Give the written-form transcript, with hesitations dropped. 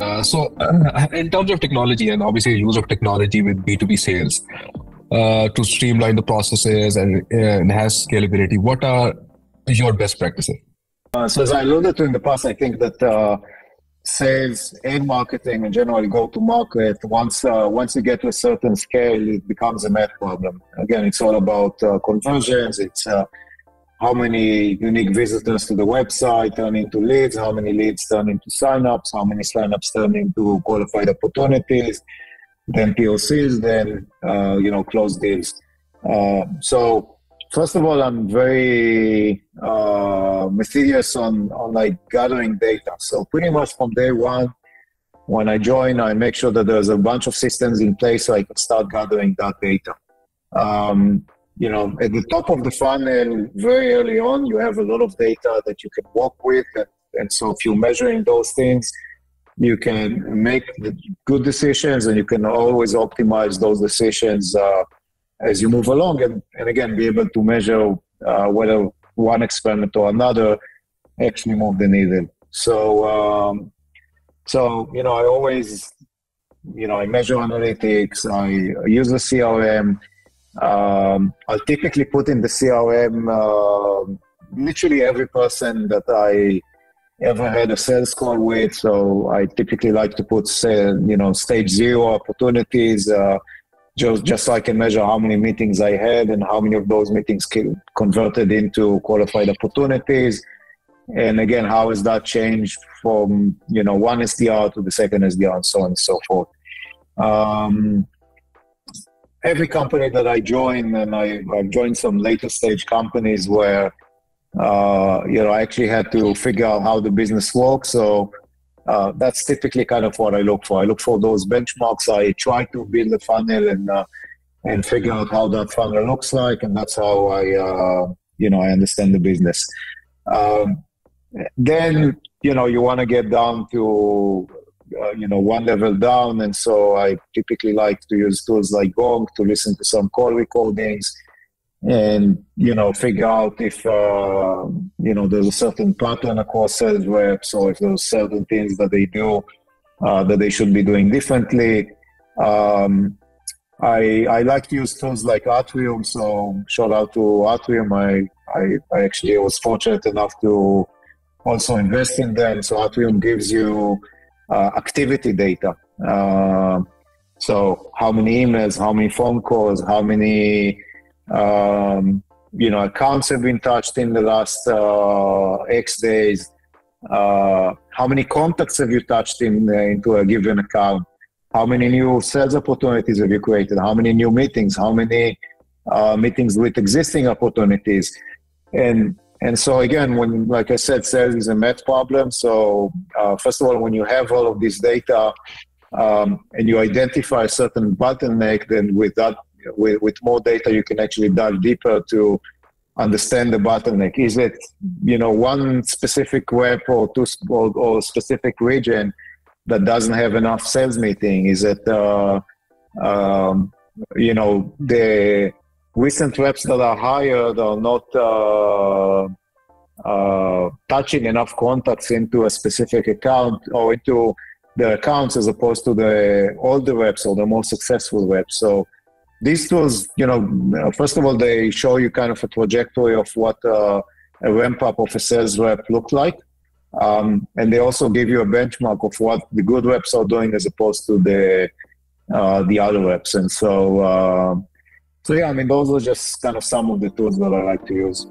In terms of technology and obviously use of technology with B2B sales to streamline the processes and enhance scalability, what are your best practices? So as I alluded to in the past, I think that sales and marketing and generally go to market, once you get to a certain scale, it becomes a math problem. Again, it's all about conversions. It's how many unique visitors to the website turn into leads, how many leads turn into signups, how many signups turn into qualified opportunities, then POCs, then close deals. So first of all, I'm very meticulous on like gathering data. So pretty much from day one, when I join, I make sure that there's a bunch of systems in place so I can start gathering that data. At the top of the funnel, very early on, you have a lot of data that you can work with. And so if you're measuring those things, you can make good decisions and you can always optimize those decisions as you move along. And again, be able to measure whether one experiment or another actually move the needle. So I always, I measure analytics, I use the CRM. I'll typically put in the CRM literally every person that I ever had a sales call with. So I typically like to put, stage 0 opportunities, just so I can measure how many meetings I had and how many of those meetings converted into qualified opportunities. And again, how has that changed from, one SDR to the second SDR and so on and so forth. Every company that I join, and I've joined some later stage companies where, I actually had to figure out how the business works. So that's typically kind of what I look for. I look for those benchmarks. I try to build a funnel and figure out how that funnel looks like. And that's how I understand the business. Then, you want to get down to, one level down. And so I typically like to use tools like Gong to listen to some call recordings and, figure out if, there's a certain pattern across sales reps or if there's certain things that they do that they should be doing differently. I like to use tools like Atrium. So shout out to Atrium. I actually was fortunate enough to also invest in them. So Atrium gives you activity data. So how many emails, how many phone calls, how many accounts have been touched in the last X days, how many contacts have you touched into a given account, how many new sales opportunities have you created, how many new meetings, how many meetings with existing opportunities. And so again, when, like I said, sales is a math problem. So first of all, when you have all of this data and you identify a certain bottleneck, then with more data, you can actually dive deeper to understand the bottleneck. Is it, one specific rep or specific region that doesn't have enough sales meeting? Is it, the recent reps that are hired are not touching enough contacts into a specific account or into the accounts as opposed to the older reps or the more successful reps. So these tools, first of all, they show you kind of a trajectory of what a ramp up of a sales rep look like. And they also give you a benchmark of what the good reps are doing as opposed to the other reps. And so, those are just kind of some of the tools that I like to use.